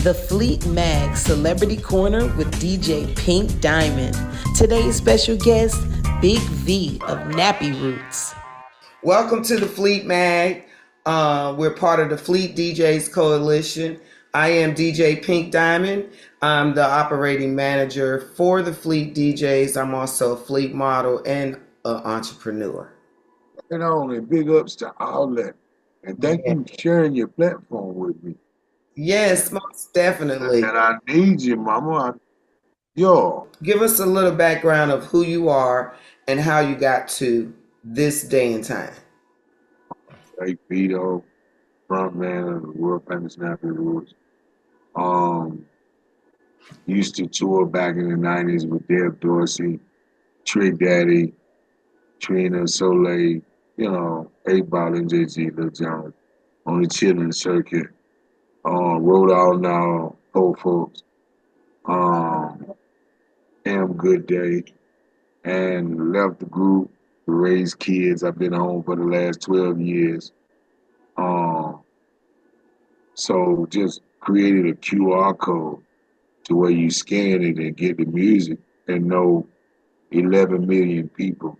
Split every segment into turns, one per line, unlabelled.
The Fleet Mag Celebrity Corner with DJ Pynk Dyamond. Today's special guest, Big V of Nappy Roots. Welcome to the Fleet Mag. We're part of the Fleet DJs Coalition. I am DJ Pynk Dyamond. I'm the operating manager for the Fleet DJs. I'm also a fleet model and an entrepreneur.
And big ups to all that. And thank you for sharing your platform with me.
Yes, most definitely.
And I need you, mama. Yo.
Give us a little background of who you are and how you got to this day and time.
Hey, Vito, frontman of the world famous Nappy Roots. Used to tour back in the 90s with Deb Dorsey, Trick Daddy, Trina, Soleil, 8Ball, MJG, Lil Jon on the chilling circuit. Wrote Awnaw, Old Folks, Am Good Day, and left the group to raise kids. I've been home for the last 12 years. So just created a QR code to where you scan it and get the music and know 11 million people.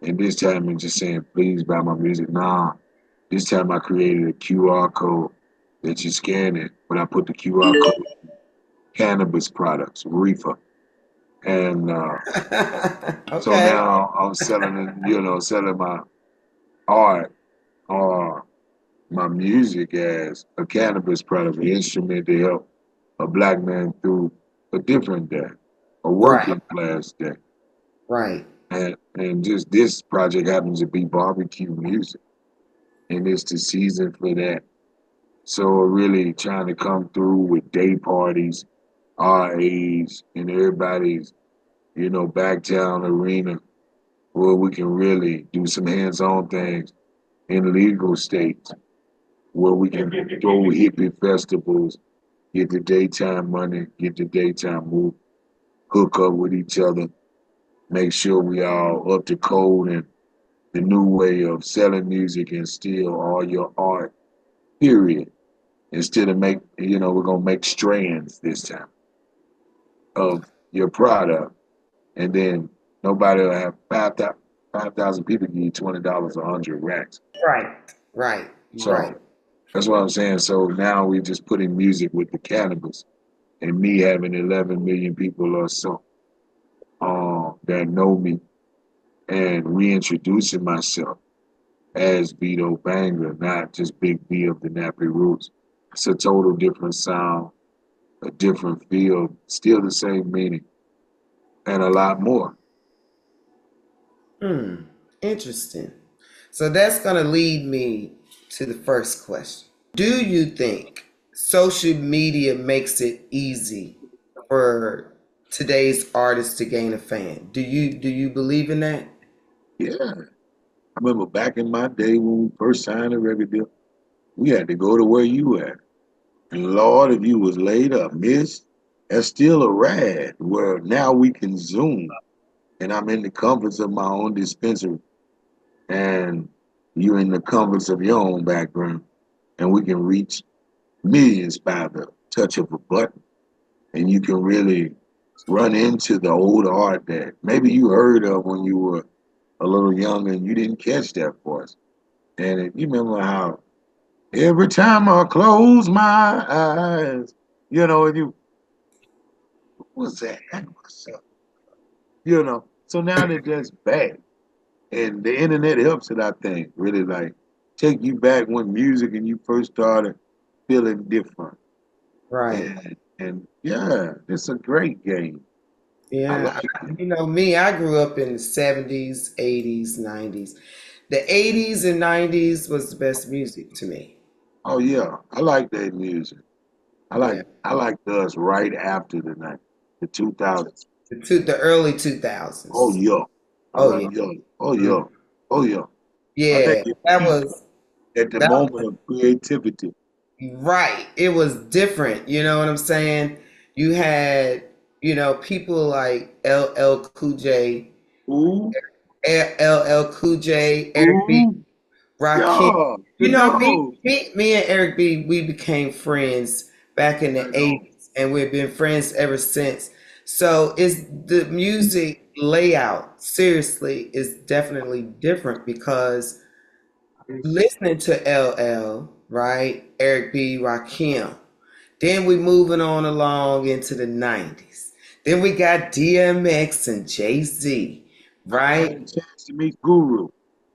And this time I'm just saying, please buy my music. Nah, this time I created a QR code that you scan it, but I put the QR code cannabis products, reefer. And
Okay.
So now I'm selling it, selling my art or my music as a cannabis product, an instrument to help a black man through a different day, a working class day.
Right.
And just this project happens to be barbecue music. And it's the season for that. So we're really trying to come through with day parties, RAs, and everybody's, Backtown arena where we can really do some hands-on things in legal states where we can throw hippie festivals, get the daytime money, get the daytime move, hook up with each other, make sure we all up to code and the new way of selling music and steal all your art, period. Instead of we're going to make strands this time of your product. And then nobody will have 5,000 people give you $20 or 100 racks.
Right.
So that's what I'm saying. So now we just putting music with the cannabis and me having 11 million people or so that know me and reintroducing myself as Vito Banger, not just Big V of the Nappy Roots. It's a total different sound, a different feel, still the same meaning, and a lot more.
Interesting. So that's going to lead me to the first question. Do you think social media makes it easy for today's artists to gain a fan? Do you believe in that?
Yeah. I remember back in my day when we first signed a record deal, we had to go to where you at. And Lord, if you was laid up, missed, that's still a rad where now we can Zoom. And I'm in the comforts of my own dispensary. And you're in the comforts of your own background. And we can reach millions by the touch of a button. And you can really run into the old art that maybe you heard of when you were a little younger and you didn't catch that voice. And you remember how every time I close my eyes, and you, what's that? So now that that's back, and the internet helps it, I think, really like take you back when music and you first started feeling different.
Right.
And yeah, it's a great game.
Yeah.
Like
Me, I grew up in the 70s, 80s, 90s. The 80s and 90s was the best music to me.
Oh yeah, I like that music. I like us right after the 2000s.
The early 2000s.
Oh yeah.
Oh yeah.
Oh yeah. Oh yeah.
Yeah,
I think
that was
at the
that
moment of creativity.
right. It was different. You know what I'm saying? You had, people like LL Cool J,
Ooh,
LL Cool J, Eric B, Rakim.
yeah, the
Me,
nose.
me and Eric B, we became friends back in the
Right on.
80s, and we've been friends ever since. So is the music layout seriously is definitely different because listening to LL, right? Eric B, Rakim. Then we moving on along into the 90s. Then we got DMX and Jay-Z,
I had
right?
a chance to meet Guru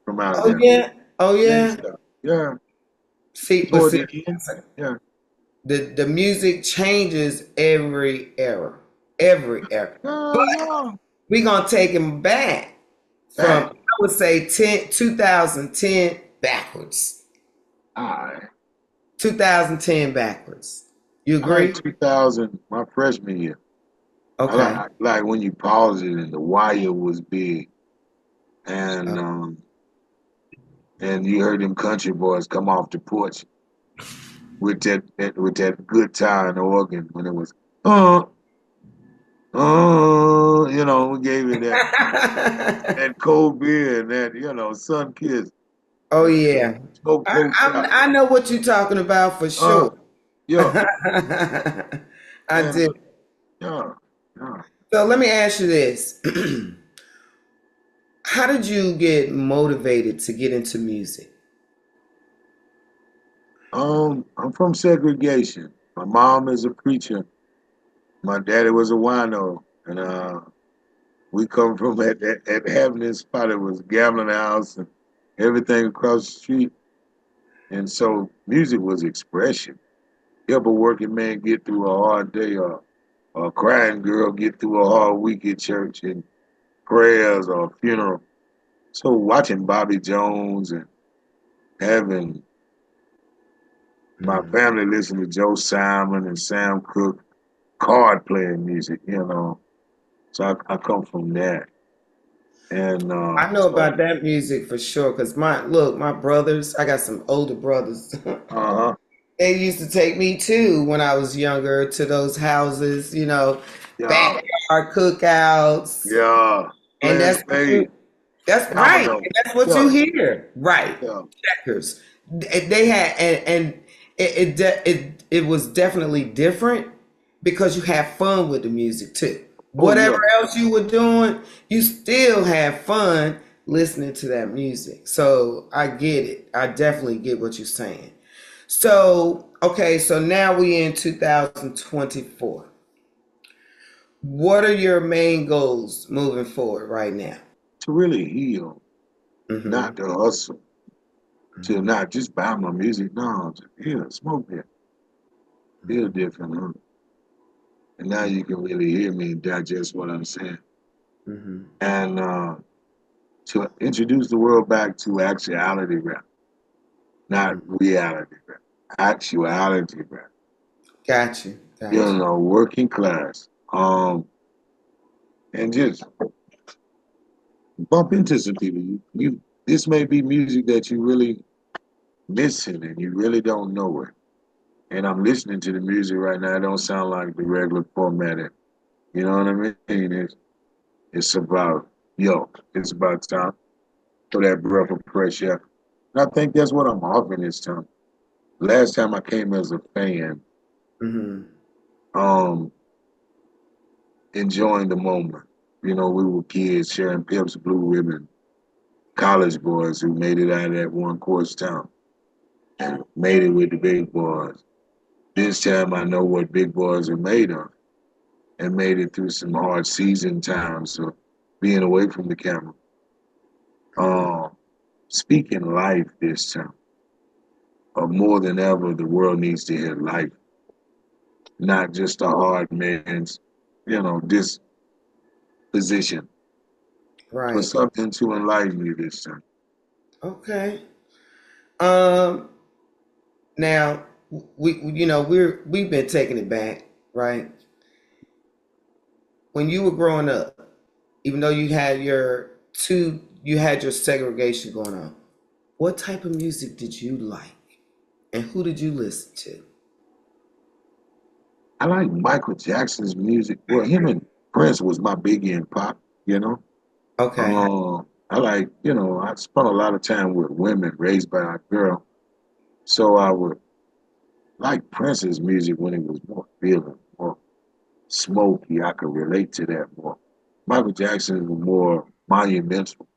from out
Oh
there.
yeah. Oh yeah.
Gangsta. Yeah.
See, but
Toward
see,
the end. Yeah.
the music changes every era. Every era.
Yeah, yeah.
We're gonna take him back from
Back.
I would say 2010 backwards.
All right.
2010 backwards. You
I like
agree?
2000, my freshman year.
Okay.
I like when you pause it and the wire was big
Uh,
and and you heard them country boys come off the porch with that good time organ when it was uh we gave it that cold beer and that, sun kiss
oh
and
yeah.
smoke folks out.
I know what you're talking about for
Uh
sure.
yeah,
I
and
do.
yeah, yeah.
So let me ask you this. How did you get motivated to get into music?
I'm from segregation. My mom is a preacher. My daddy was a wino, and we come from at having this spot. It was a gambling house and everything across the street, and so music was expression. Help a working man get through a hard day, or a crying girl get through a hard week at church and prayers or a funeral. So watching Bobby Jones and having my
Mm.
family listen to Joe Simon and Sam Cooke, card playing music. So I come from that. And
I know
so
about that music for sure. Cause my brothers, I got some older brothers.
uh-huh.
They used to take me too when I was younger to those houses,
Yeah,
backyard cookouts,
yeah.
and
Playing spades,
that's right,
domino.
and that's what you
Yeah,
hear, right?
yeah.
Checkers. They had, and it was definitely different because you have fun with the music too.
Oh yeah.
Whatever else you were doing, you still have fun listening to that music. So I get it. I definitely get what you're saying. So, okay, so now we in 2024. What are your main goals moving forward right now?
To really heal,
Mm-hmm.
not to hustle, to
Mm-hmm.
not just buy my music. No, to heal, smoke it, feel different, huh? And now you can really hear me and digest what I'm saying.
Mm-hmm.
And to introduce the world back to actuality rap, not
Mm-hmm.
reality rap, actuality rap.
Got you. Got you.
Working class. And just bump into some people. This may be music that you really missing and you really don't know it. And I'm listening to the music right now. It don't sound like the regular formatted. You know what I mean? It's about it's about time for that breath of fresh air. And I think that's what I'm offering this time. Last time I came as a fan,
Mm-hmm.
um, enjoying the moment. We were kids sharing Pep's Blue Ribbon, college boys who made it out of that one course town and made it with the big boys. This time I know what big boys are made of and made it through some hard season times of being away from the camera. Um, Speaking life this time, more than ever, the world needs to hear life, not just a hard man's, disposition, but
Right.
something to enlighten you this time.
Okay. Um. Now we've been taking it back, right? When you were growing up, even though you had your segregation going on, what type of music did you like, and who did you listen to?
I like Michael Jackson's music. Well, him and Prince was my biggie in pop, you know.
Okay.
I spent a lot of time with women raised by a girl. So I would like Prince's music when it was more feeling, more smoky. I could relate to that more. Michael Jackson was more monumental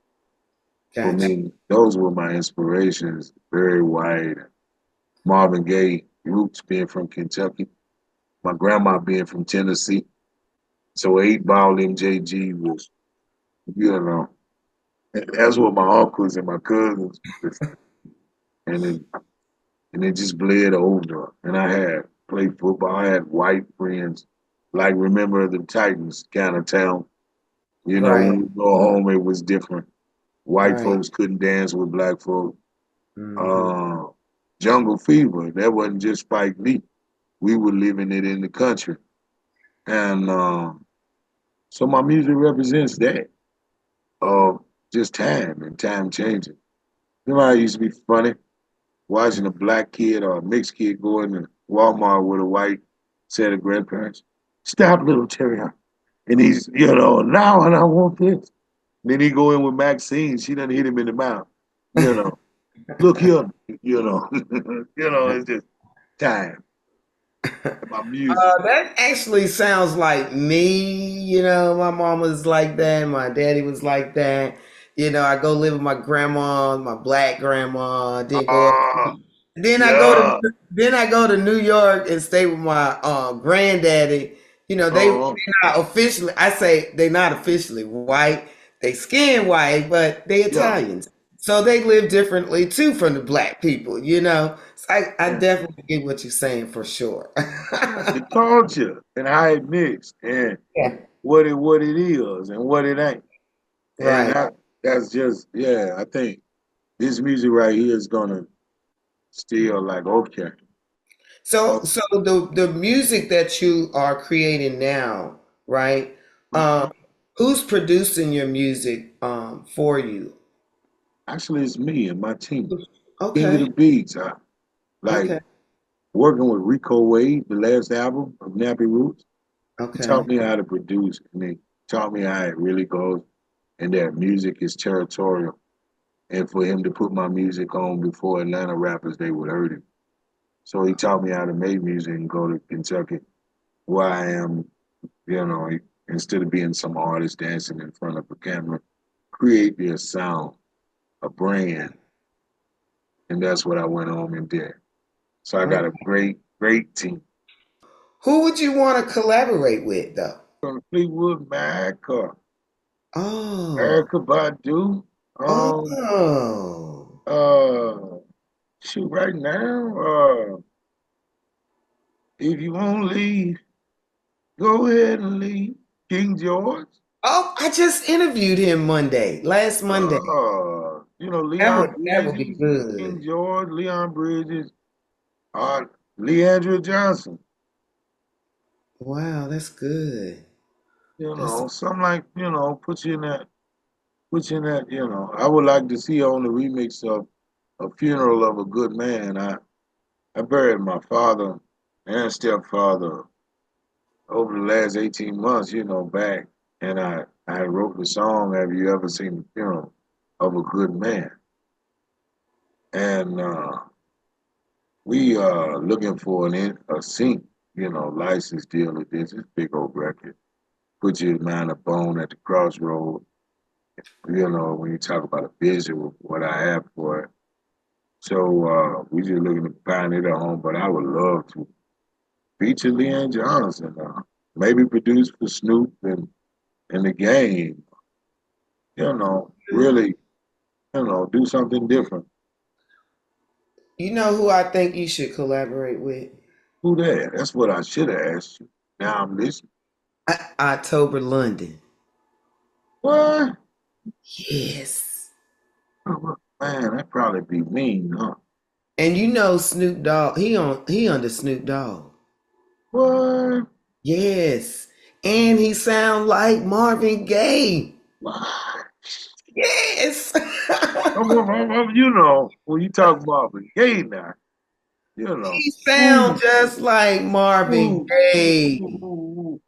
for
Gotcha.
me. Those were my inspirations. Very White, Marvin Gaye, Roots being from Kentucky, my grandma being from Tennessee. So 8 Ball MJG was, you know, that's what my uncles and my cousins, and it just bled over. And I had played football. I had white friends, like remember the Titans kind of town. You know,
Right.
when we go home, it was different. White
Right.
folks couldn't dance with black folk.
Hmm.
Uh, Jungle Fever, that wasn't just Spike Lee. We were living it in the country. And so my music represents that of just time and time changing. You know how it used to be funny watching a black kid or a mixed kid go into Walmart with a white set of grandparents. Stop, little Terry. And he's, now and I want this. Then he go in with Maxine. She done hit him in the mouth. You know, look here. It's just time. And my music.
That actually sounds like me. My mom was like that. My daddy was like that. I go live with my grandma, my black grandma. Then go up.
Ah,
Then I go to
yeah.
then I go to New York and stay with my granddaddy. They're
Uh-huh.
not officially. I say they're not officially white. They skin white, but they
Yeah.
Italians. So they live differently too from the black people. So I
Yeah.
definitely get what you're saying for sure.
Yeah. The culture and how it mixed and
Yeah.
what it is and what it ain't. And
Right.
that's just, yeah, I think this music right here is gonna still like, okay.
So
Oh,
so the music that you are creating now, right? Um,
uh-huh.
who's producing your music for you?
Actually, it's me and my team. King of
Okay.
the Beats. I like
Okay.
working with Rico Wade, the last album of Nappy Roots. He taught
Okay.
me how to produce and he taught me how it really goes and that music is territorial. And for him to put my music on before Atlanta rappers, they would hurt him. So he taught me how to make music and go to Kentucky, where I am, you know, instead of being some artist dancing in front of a camera, create me a sound, a brand. And that's what I went home and did. So I got a
Okay.
great, great team.
Who would you want to collaborate with though?
From Fleetwood Mac,
Oh.
Erica Badu, um,
Oh.
uh, shoot, right now, if you won't leave, go ahead and leave. King George,
Oh, I just interviewed him last Monday. That
Leon
would that would be
Bridges, King
good.
George, Leon Bridges, uh, Leandra Johnson,
Wow, that's good. That's
something like, put you in that, I would like to see on the remix of A Funeral of a Good Man. I buried my father and stepfather over the last 18 months, back. And I wrote the song, Have You Ever Seen the Funeral of a Good Man? And we looking for a sync, license deal with this big old record. Put your mind a bone at the crossroad, when you talk about a visual, what I have for it. So we just looking to find it a home, but I would love to feature Leanne Johnson, maybe produce for Snoop and the game,
good.
really, do something different.
You know who I think you should collaborate with?
Who that? That's what I should have asked you. Now I'm listening.
October London.
What?
Yes.
Oh, man, that probably be mean, huh?
And Snoop Dogg, he under Snoop Dogg.
What?
Yes. And he sound like Marvin Gaye.
What?
Yes.
When you talk Marvin Gaye now, you know,
He sound
ooh,
just like Marvin
ooh, ooh,
Gaye.
ooh, ooh, ooh.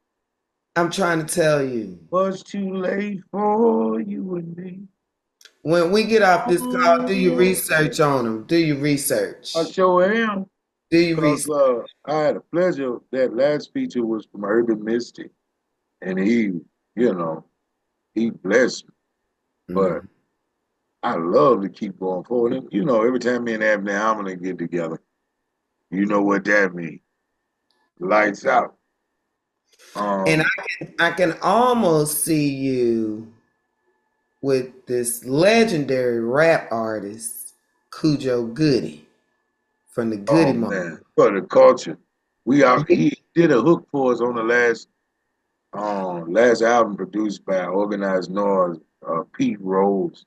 I'm trying to tell you.
Much too late for you and me.
When we get off this call, do your
Ooh,
research on him. Do your
I
research.
sure am.
Do you
Because
research?
I had a pleasure. That last feature was from Urban Mystic, and you know, he blessed me. But
Mhm.
I love to keep going forward. And, every time me and Abney Hamlin get together, you know what that means. Lights out.
And
Um,
I can almost see you with this legendary rap artist, Cujo Goody from the Goody
oh
Mob.
man, for the culture. He did a hook for us on the last album produced by Organized Noise, Pete Rose.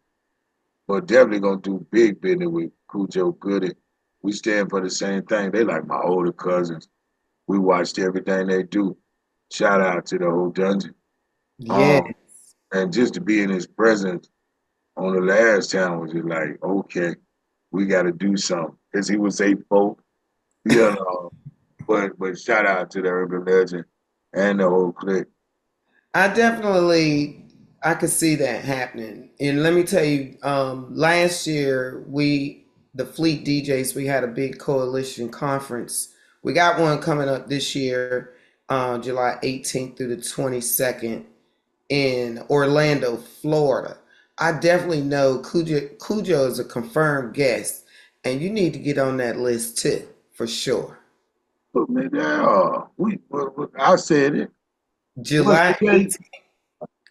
But definitely gonna do big business with Cujo Goody. We stand for the same thing. They like my older cousins. We watched everything they do. Shout out to the whole dungeon.
Yeah,
Um, and just to be in his presence on the last time was just like, okay, we got to do something. Cause he was 8 folk, you know. But shout out to the urban legend and the whole clique.
I could see that happening. And let me tell you, last year the Fleet DJs, we had a big coalition conference. We got one coming up this year, July 18th through the 22nd in Orlando, Florida. I definitely know Cujo is a confirmed guest, and you need to get on that list too, for sure.
Put me there. I said it. What's the
July
date?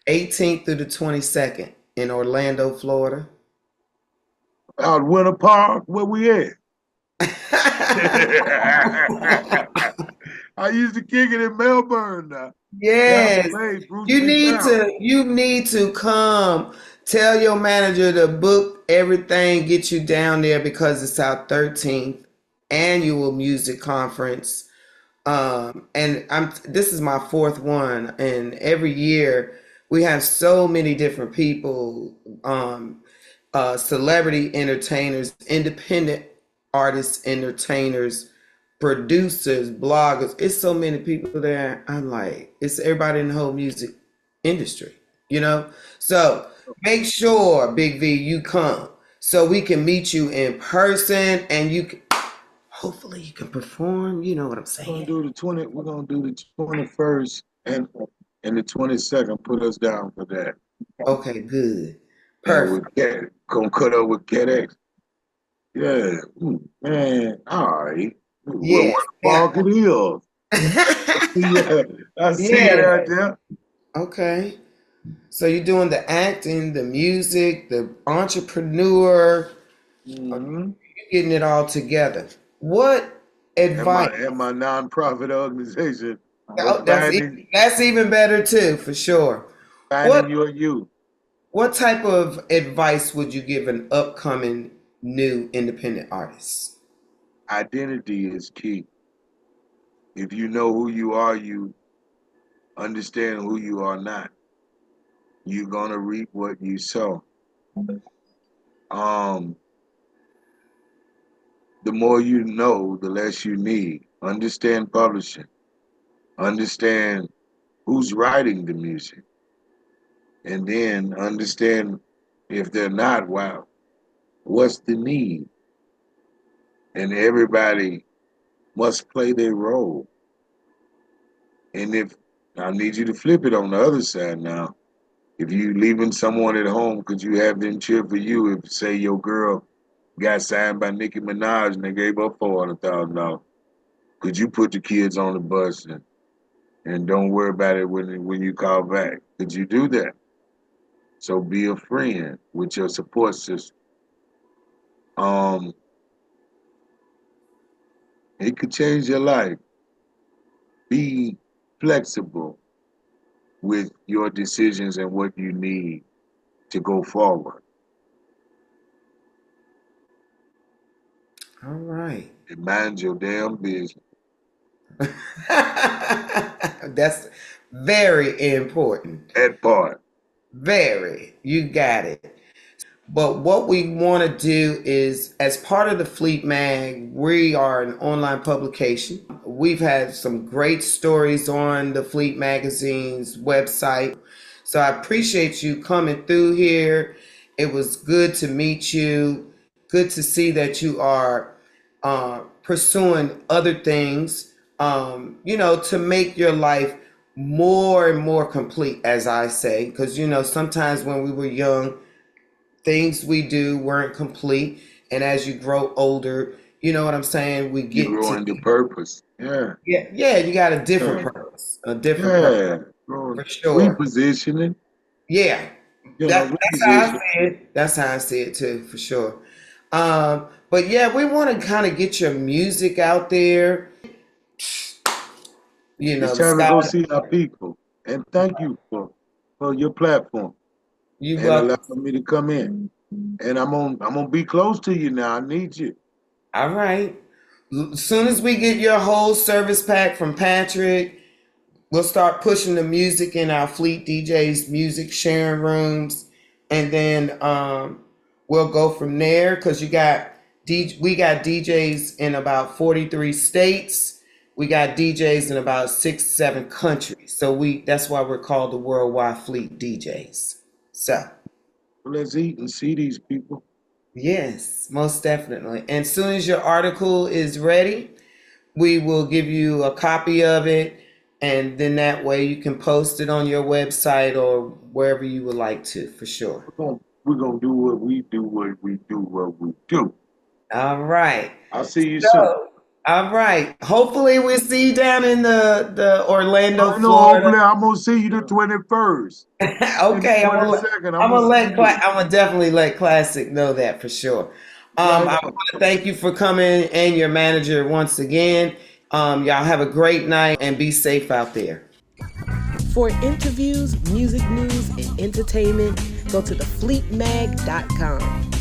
18th through the 22nd in Orlando, Florida.
Out Winter Park. Where we at? I used to kick it in Melbourne now. Tampa
Yes.
Bay, Bruce
You need
McDowell.
to come. Tell your manager to book everything, get you down there because it's our 13th annual music conference. And this is my fourth one, and every year we have so many different people, celebrity entertainers, independent artists, entertainers, producers, bloggers. It's so many people there. I'm like, it's everybody in the whole music industry, you know? So make sure, Big V, you come so we can meet you in person and hopefully you can perform. You know what I'm
We're gonna
saying?
do the 20. We're gonna do the 21st and the 22nd. Put us down for that.
Okay, good.
And
Perfect.
gonna cut up with KedX. Yeah, man. All right. Well, what
Yes.
the
Yeah.
fuck it is? Yeah, I see it
Yes.
out there.
Okay. So you're doing the acting, the music, the entrepreneur,
Mm-hmm.
you're getting it all together. What
And my
advice?
and my nonprofit organization of
Oh, that's even better too, for sure. What
finding your youth.
what type of advice would you give an upcoming new independent artist?
Identity is key. If you know who you are, you understand who you are not. You're gonna reap what you sow. Um, the more you know, the less you need. Understand publishing. Understand who's writing the music, and then understand if they're not, wow, what's the need? And everybody must play their role. And if I need you to flip it on the other side now, if you leaving someone at home, could you have them cheer for you if, say, your girl got signed by Nicki Minaj and they gave her $400,000? Could you put the kids on the bus and don't worry about it when you call back? Could you do that? So be a friend with your support system. Um, it could change your life. Be flexible with your decisions and what you need to go forward.
All right.
And mind your damn business.
That's very important.
That part.
Very. You got it. But what we want to do is, as part of the Fleet Mag, we are an online publication. We've had some great stories on the Fleet Magazine's website. So I appreciate you coming through here. It was good to meet you. Good to see that you are pursuing other things, to make your life more and more complete, as I say. Because, sometimes when we were young, things we do weren't complete. And as you grow older, you know what I'm saying? We
You
get
grow
to,
into purpose. Yeah.
yeah, you got a different
Yeah.
purpose, a different purpose,
Yeah. Growing,
for sure.
repositioning.
Yeah, that's how I
Reposition.
see it. That's how I see it too, for sure. But yeah, we want to kind of get your music out there.
It's
The
time to
sky.
go see our people. And thank you for your platform
You
and
welcome.
allowing me to come in. And I'm gonna be close to you now. I need you.
All right. As soon as we get your whole service pack from Patrick, we'll start pushing the music in our Fleet DJs music sharing rooms, and then we'll go from there. Because we got DJs in about 43 states. We got DJs in about 6, 7 countries. So that's why we're called the Worldwide Fleet DJs. So
Well, let's eat and see these people.
yes, most definitely. And as soon as your article is ready, we will give you a copy of it, and then that way you can post it on your website or wherever you would like to, for sure.
We're gonna do what we do, what we do.
All right.
I'll see you soon.
So, all right. Hopefully we'll see you down in the Orlando,
I know.
Florida.
Hopefully, I'm gonna see you the 21st and the
Okay,
22nd. I'm gonna see you.
I'm gonna definitely let Classic know that for sure.
Right
I
on.
want to thank you for coming, and your manager once again. Y'all have a great night and be safe out there. For interviews, music news, and entertainment, go to thefleetmag.com.